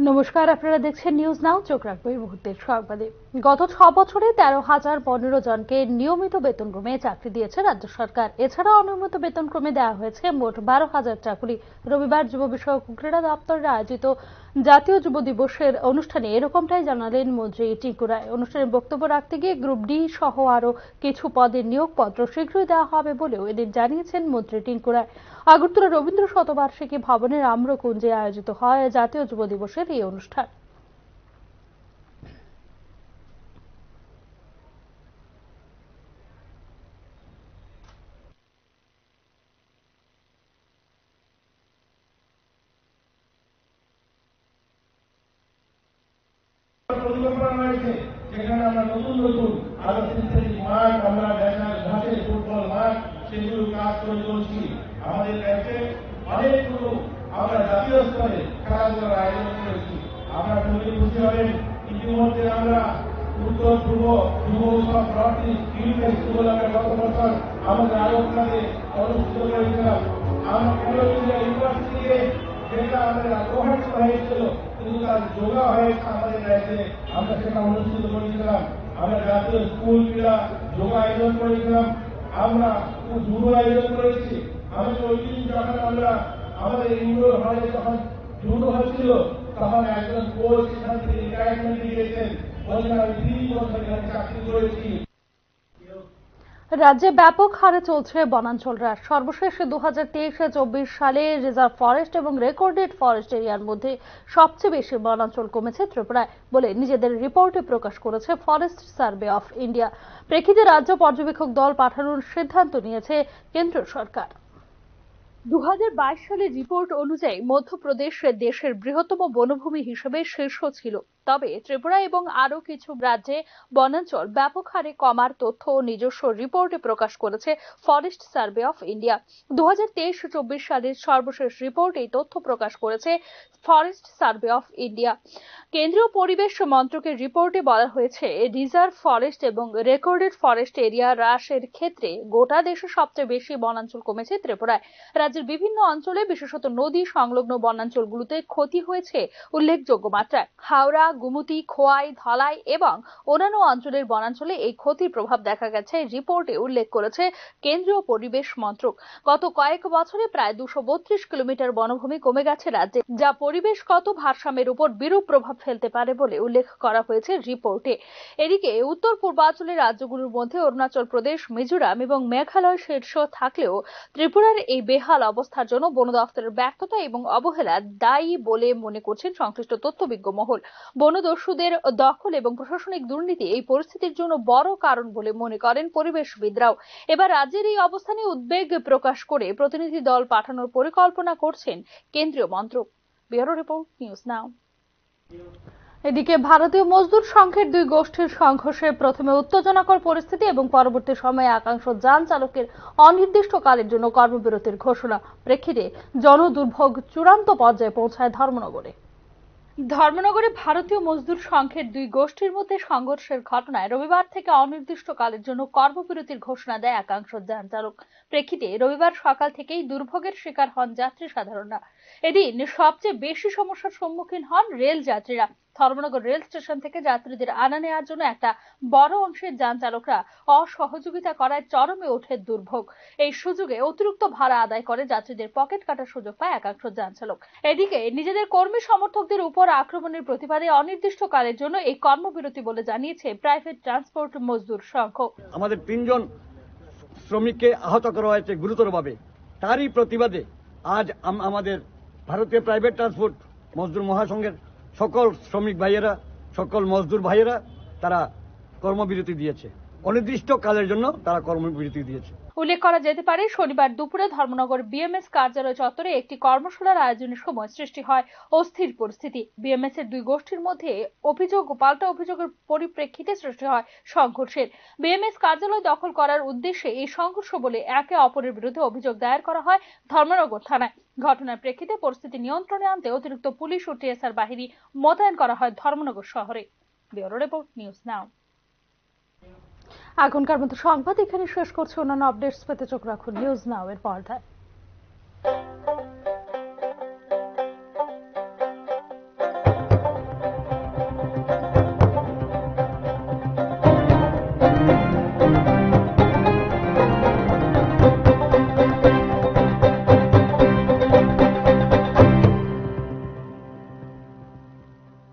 নমস্কার, আপনারা দেখছেন নিউজ নাও। চোখ রাখবো এই মুহূর্তের সংবাদে। গত 6 বছরে 13,015 জনকে নিয়মিত বেতনক্রমে চাকরি দিয়েছে রাজ্য সরকার। এছাড়া অনিয়মিত বেতনক্রমে দেওয়া হয়েছে মোট 12,000 চাকরি। রবিবার যুব বিষয়ক ক্রীড়া দপ্তরের আয়োজিত জাতীয় যুব দিবসের অনুষ্ঠানে এরকমটাই জানালেন মন্ত্রী টিঙ্কু রায়। অনুষ্ঠানে বক্তব্য রাখতে গিয়ে গ্রুপ ডি সহ আরো কিছু পদের নিয়োগপত্র শীঘ্রই দেওয়া হবে বলেও এদিন জানিয়েছেন মন্ত্রী টিঙ্কু রায়। আগরতলা রবীন্দ্র শতবার্ষিকী ভবনের আম্রকুঞ্জে আয়োজিত হয় জাতীয় যুব দিবসের এই অনুষ্ঠান। পরিকল্পনা রয়েছে যেখানে আমরা নতুন নতুন আরো সিনথেটিক মাঠ, আমরা ন্যাশনাল ঘাসের ফুটবল মাঠ, সেগুলো কাজ করে চলছি। আমাদের কাছে অনেকগুলো আমরা জাতীয় স্তরে খেলাধুলার আয়োজন করেছি। আমরা খুবই খুশি হবেন, ইতিমধ্যে আমরা উত্তর পূর্ব যুব উৎসব স্কুলকে গত বছর আমাদের আগরতলাতে অনুষ্ঠিত করেছিলাম। আমরা ইউনিভার্সিটিতে যেটা আমাদের আগ্রহিত হয়েছিল কিন্তু তার যোগা হয়েছে আমাদের রাজ্যে, আমরা সেটা অনুষ্ঠিত করেছিলাম। আমরা জাতীয় স্কুল ক্রীড়া যোগা আয়োজন করেছিলাম, আমরা জুডো আয়োজন করেছি। আমাদের ওই দিন যখন আমরা আমাদের ইন্ডোর হলে যখন জুডো হচ্ছিল তখন একজন কোচ এখান থেকে রিটায়ারমেন্ট দিয়েছেন, বলছেন আমি 3 বছর এখানে চাকরি করেছি। রাজ্যে ব্যাপক হারে চলছে বনাঞ্চল হ্রাস। সর্বশেষ 2023-24 সালে রিজার্ভ ফরেস্ট এবং রেকর্ডেড ফরেস্ট এরিয়ার মধ্যে সবচেয়ে বেশি বনাঞ্চল কমেছে ত্রিপুরায় বলে নিজেদের রিপোর্টে প্রকাশ করেছে ফরেস্ট সার্ভে অফ ইন্ডিয়া। প্রেক্ষিতে রাজ্য পর্যবেক্ষক দল পাঠানোর সিদ্ধান্ত নিয়েছে কেন্দ্র সরকার। 2022 সালের রিপোর্ট অনুযায়ী মধ্যপ্রদেশ দেশের বৃহত্তম বনভূমি হিসেবে শীর্ষ ছিল। তবে ত্রিপুরা এবং আরও কিছু রাজ্যে বনাঞ্চল ব্যাপক হারে কমার তথ্য নিজস্ব রিপোর্টে প্রকাশ করেছে ফরেস্ট সার্ভে অফ ইন্ডিয়া। 2023-24 সালের সর্বশেষ রিপোর্ট এই তথ্য প্রকাশ করেছে ফরেস্ট সার্ভে অফ ইন্ডিয়া। কেন্দ্রীয় পরিবেশ মন্ত্রকের রিপোর্টে বলা হয়েছে, রিজার্ভ ফরেস্ট এবং রেকর্ডেড ফরেস্ট এরিয়া হ্রাসের ক্ষেত্রে গোটা দেশে সবচেয়ে বেশি বনাঞ্চল কমেছে ত্রিপুরায়। রাজ্যের বিভিন্ন অঞ্চলে বিশেষত নদী সংলগ্ন বনাঞ্চলগুলোতে ক্ষতি হয়েছে উল্লেখযোগ্য মাত্রায়। হাওড়া, গুমতি, খোয়াই, ধলাই এবং অন্যান্য অঞ্চলের বনাঞ্চলে এই ক্ষতির প্রভাব দেখা গেছে রিপোর্টে উল্লেখ করেছে কেন্দ্রীয় পরিবেশ মন্ত্রক। গত কয়েক বছরে প্রায় 232 কিলোমিটার বনভূমি কমে গেছে রাজ্যে, যা পরিবেশগত ভারসাম্যের উপর বিরূপ প্রভাব ফেলতে পারে বলে উল্লেখ করা হয়েছে রিপোর্টে। এদিকে উত্তর পূর্বাঞ্চলের রাজ্যগুলোর মধ্যে অরুণাচল প্রদেশ, মিজোরাম এবং মেঘালয় শীর্ষ থাকলেও ত্রিপুরার এই বেহাল অবস্থার জন্য বন দফতরের ব্যর্থতা এবং অবহেলা দায়ী বলে মনে করছেন সংশ্লিষ্ট তথ্যবিজ্ঞ মহল। বনদস্যুদের দখল এবং প্রশাসনিক দুর্নীতি এই পরিস্থিতির জন্য বড় কারণ বলে মনে করেন পরিবেশবিদরাও। এবার রাজ্যের এই অবস্থানে উদ্বেগ প্রকাশ করে প্রতিনিধি দল পাঠানোর পরিকল্পনা করছেন কেন্দ্রীয় মন্ত্রক। Bureau report, news now. এদিকে ভারতীয় মজদুর সংঘের দুই গোষ্ঠীর সংঘর্ষে প্রথমে উত্তেজনাকর পরিস্থিতি এবং পরবর্তী সময়ে একাংশ যান চালকের অনির্দিষ্টকালের জন্য কর্মবিরতির ঘোষণা। প্রেক্ষিতে জনদুর্ভোগ চূড়ান্ত পর্যায়ে পৌঁছায় ধর্মনগরে। ভারতীয় মজদুর সংঘের দুই গোষ্ঠীর মধ্যে সংঘর্ষের ঘটনায় রবিবার থেকে অনির্দিষ্টকালের জন্য কর্মবিরতির ঘোষণা দেয় একাংশ যান চালক। প্রেক্ষিতে রবিবার সকাল থেকেই দুর্ভোগের শিকার হন যাত্রী সাধারণরা। এদিন সবচেয়ে বেশি সমস্যার সম্মুখীন হন রেল যাত্রীরা। ধর্মনগর রেল স্টেশন থেকে যাত্রীদের আনা নেওয়ার জন্য একটা বড় অংশের যান চালকরা অসহযোগিতা করায় চরমে ওঠে দুর্ভোগ। এই সুযোগে অতিরিক্ত ভাড়া আদায় করে যাত্রীদের পকেট কাটার সুযোগ পায় একাংশ যান চালক। এদিকে নিজেদের কর্মী সমর্থকদের উপর আক্রমণের প্রতিবাদে অনির্দিষ্টকালের জন্য এই কর্মবিরতি বলে জানিয়েছে প্রাইভেট ট্রান্সপোর্ট মজদুর সংঘ। আমাদের 3 জন শ্রমিককে আহত করা হয়েছে গুরুতরভাবে। তারই প্রতিবাদে আজ আমাদের ভারতীয় প্রাইভেট ট্রান্সপোর্ট মজদুর মহাসংঘের সকল শ্রমিক ভাইয়েরা, সকল মজদুর ভাইয়েরা তারা কর্মবিরতি দিয়েছে। অনির্দিষ্টকালের জন্য তারা কর্মবিরতি দিয়েছে। উল্লেখ করা যেতে পারে, শনিবার দুপুরে ধর্মনগর বিএমএস কার্যালয় চত্বরে একটি কর্মশালার আয়োজনের সময় সৃষ্টি হয় অস্থির পরিস্থিতি। বিএমএস এর দুই গোষ্ঠীর মধ্যে অভিযোগ ও পাল্টা অভিযোগের পরিপ্রেক্ষিতে সৃষ্টি হয় সংঘর্ষের। বিএমএস কার্যালয় দখল করার উদ্দেশ্যে এই সংঘর্ষ বলে একে অপরের বিরুদ্ধে অভিযোগ দায়ের করা হয় ধর্মনগর থানায়। ঘটনার প্রেক্ষিতে পরিস্থিতি নিয়ন্ত্রণে আনতে অতিরিক্ত পুলিশ ও টিএসআর বাহিনী মোতায়েন করা হয় ধর্মনগর শহরে। Bureau report, news now. এখনকার মতো সংবাদ এখানে শেষ করছে। অন্যান্য আপডেটস পেতে চোখ রাখুন নিউজ নাও এর পর্দায়।